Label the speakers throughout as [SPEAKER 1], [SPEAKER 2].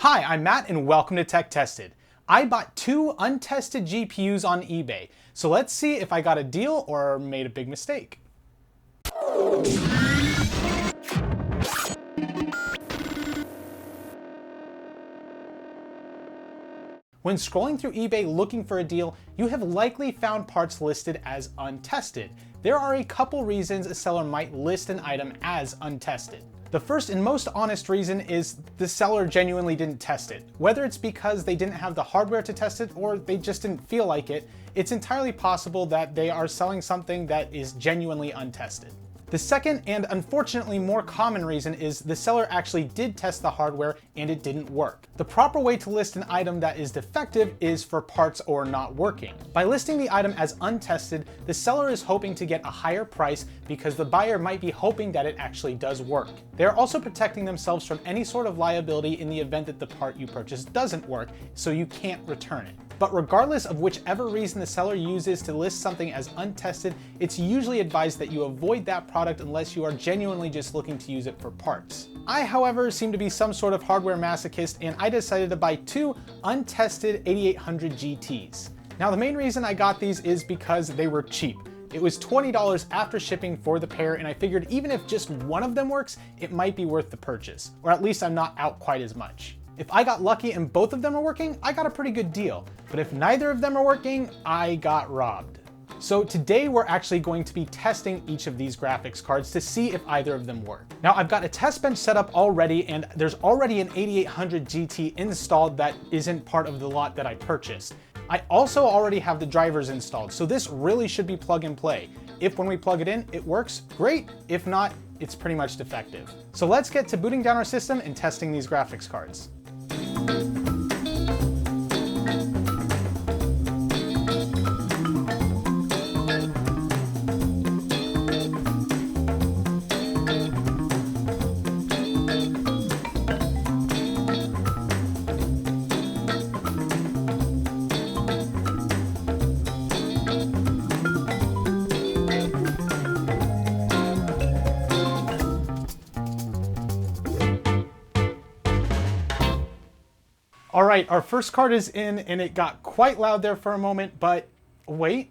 [SPEAKER 1] Hi, I'm Matt and welcome to Tech Tested. I bought two untested GPUs on eBay, so let's see if I got a deal or made a big mistake. When scrolling through eBay looking for a deal, you have likely found parts listed as untested. There are a couple reasons a seller might list an item as untested. The first and most honest reason is the seller genuinely didn't test it. Whether it's because they didn't have the hardware to test it or they just didn't feel like it, it's entirely possible that they are selling something that is genuinely untested. The second and unfortunately more common reason is the seller actually did test the hardware and it didn't work. The proper way to list an item that is defective is for parts or not working. By listing the item as untested, the seller is hoping to get a higher price because the buyer might be hoping that it actually does work. They are also protecting themselves from any sort of liability in the event that the part you purchased doesn't work, so you can't return it. But regardless of whichever reason the seller uses to list something as untested, it's usually advised that you avoid that product unless you are genuinely just looking to use it for parts. I, however, seem to be some sort of hardware masochist, and I decided to buy two untested 8800 GTs. Now, the main reason I got these is because they were cheap. It was $20 after shipping for the pair, and I figured even if just one of them works, it might be worth the purchase, or at least I'm not out quite as much. If I got lucky and both of them are working, I got a pretty good deal. But if neither of them are working, I got robbed. So today we're actually going to be testing each of these graphics cards to see if either of them work. Now I've got a test bench set up already, and there's already an 8800 GT installed that isn't part of the lot that I purchased. I also already have the drivers installed, so this really should be plug and play. If when we plug it in, it works, great. If not, it's pretty much defective. So let's get to booting down our system and testing these graphics cards. All right, our first card is in, and it got quite loud there for a moment, but wait.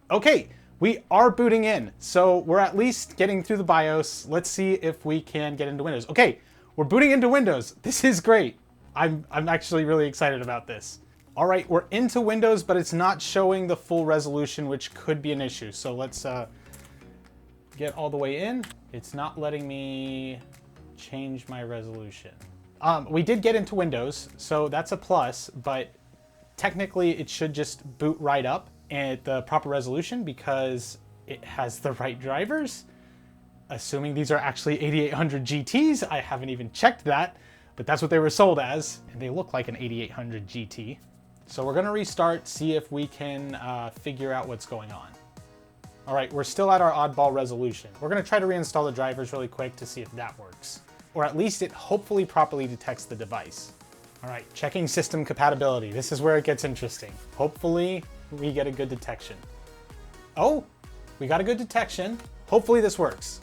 [SPEAKER 1] Okay, we are booting in, so we're at least getting through the BIOS. Let's see if we can get into Windows. Okay, we're booting into Windows. This is great. I'm actually really excited about this. All right, we're into Windows, but it's not showing the full resolution, which could be an issue. So let's get all the way in. It's not letting me change my resolution. We did get into Windows, so that's a plus, but technically it should just boot right up at the proper resolution because it has the right drivers. Assuming these are actually 8800 GTs, I haven't even checked that, but that's what they were sold as, and they look like an 8800 GT. So we're gonna restart, see if we can figure out what's going on. All right, we're still at our oddball resolution. We're gonna try to reinstall the drivers really quick to see if that works. Or at least it hopefully properly detects the device. All right, checking system compatibility. This is where it gets interesting. Hopefully we get a good detection. Oh, we got a good detection. Hopefully this works.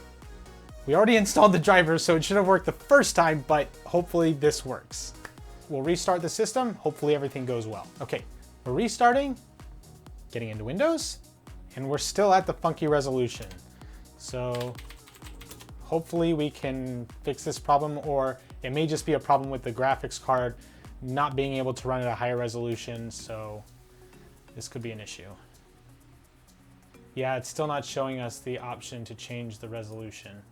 [SPEAKER 1] We already installed the drivers, so it should have worked the first time, but hopefully this works. We'll restart the system. Hopefully everything goes well. Okay, we're restarting, getting into Windows, and we're still at the funky resolution. So hopefully we can fix this problem, or it may just be a problem with the graphics card not being able to run at a higher resolution, so this could be an issue. Yeah, it's still not showing us the option to change the resolution.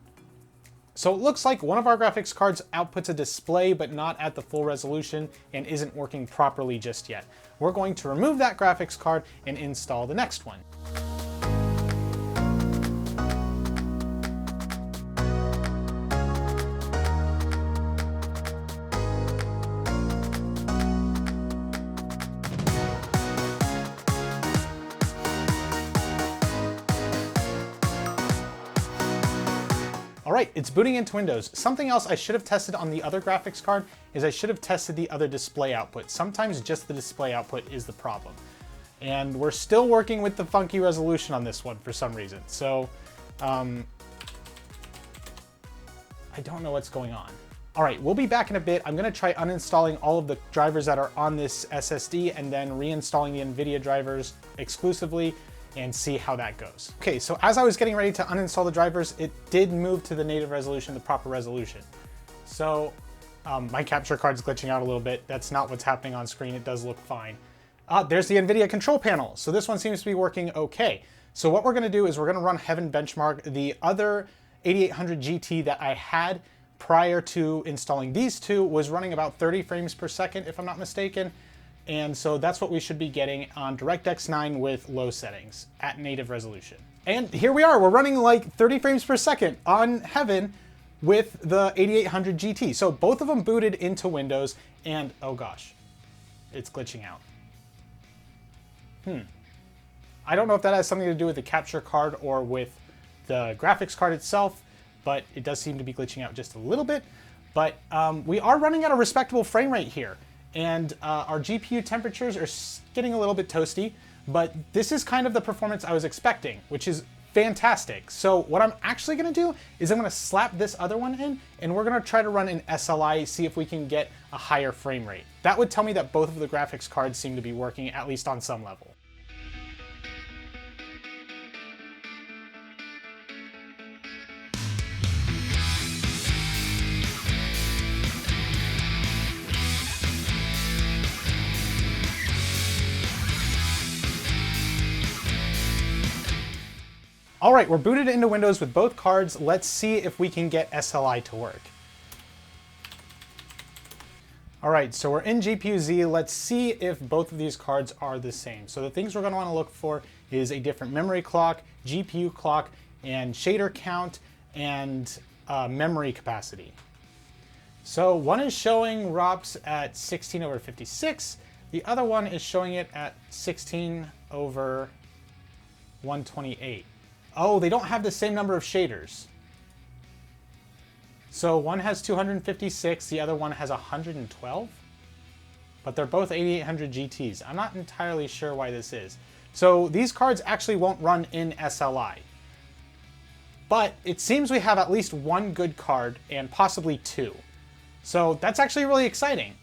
[SPEAKER 1] So it looks like one of our graphics cards outputs a display but not at the full resolution and isn't working properly just yet. We're going to remove that graphics card and install the next one. All right, it's booting into Windows. Something else I should have tested on the other graphics card is I should have tested the other display output. Sometimes just the display output is the problem. And we're still working with the funky resolution on this one for some reason. So I don't know what's going on. All right, we'll be back in a bit. I'm gonna try uninstalling all of the drivers that are on this SSD and then reinstalling the NVIDIA drivers exclusively and see how that goes. Okay, so as I was getting ready to uninstall the drivers, it did move to the native resolution, the proper resolution. So my capture card's glitching out a little bit. That's not what's happening on screen. It does look fine. There's the NVIDIA control panel. So this one seems to be working okay. So what we're gonna do is we're gonna run Heaven Benchmark. The other 8800 GT that I had prior to installing these two was running about 30 frames per second, if I'm not mistaken. And so that's what we should be getting on DirectX 9 with low settings at native resolution. And here we are, we're running like 30 frames per second on Heaven with the 8800 GT. So both of them booted into Windows and oh gosh, it's glitching out. I don't know if that has something to do with the capture card or with the graphics card itself, but it does seem to be glitching out just a little bit. But we are running at a respectable frame rate here, and our GPU temperatures are getting a little bit toasty, but this is kind of the performance I was expecting, which is fantastic. So what I'm actually gonna do is I'm gonna slap this other one in, and we're gonna try to run an SLI, see if we can get a higher frame rate. That would tell me that both of the graphics cards seem to be working, at least on some level. All right, we're booted into Windows with both cards. Let's see if we can get SLI to work. All right, so we're in GPU-Z. Let's see if both of these cards are the same. So the things we're gonna wanna look for is a different memory clock, GPU clock, and shader count, and memory capacity. So one is showing ROPS at 16/56. The other one is showing it at 16/128. Oh, they don't have the same number of shaders. So one has 256, the other one has 112, but they're both 8800 GTs. I'm not entirely sure why this is. So these cards actually won't run in SLI, but it seems we have at least one good card and possibly two. So that's actually really exciting.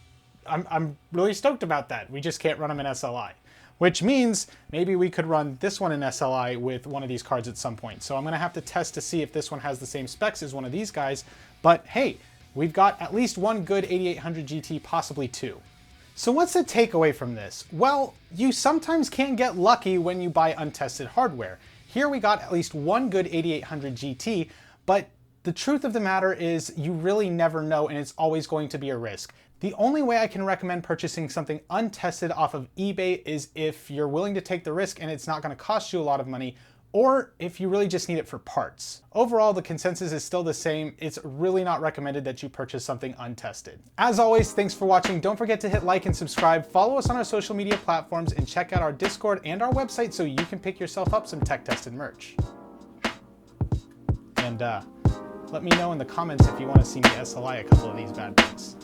[SPEAKER 1] I'm really stoked about that. We just can't run them in SLI. Which means maybe we could run this one in SLI with one of these cards at some point. So I'm gonna have to test to see if this one has the same specs as one of these guys. But hey, we've got at least one good 8800 GT, possibly two. So what's the takeaway from this? Well, you sometimes can get lucky when you buy untested hardware. Here we got at least one good 8800 GT, but the truth of the matter is you really never know, and it's always going to be a risk. The only way I can recommend purchasing something untested off of eBay is if you're willing to take the risk and it's not going to cost you a lot of money, or if you really just need it for parts. Overall, the consensus is still the same. It's really not recommended that you purchase something untested. As always, thanks for watching. Don't forget to hit like and subscribe, follow us on our social media platforms, and check out our Discord and our website so you can pick yourself up some tech-tested merch. And let me know in the comments if you want to see me SLI a couple of these bad boys.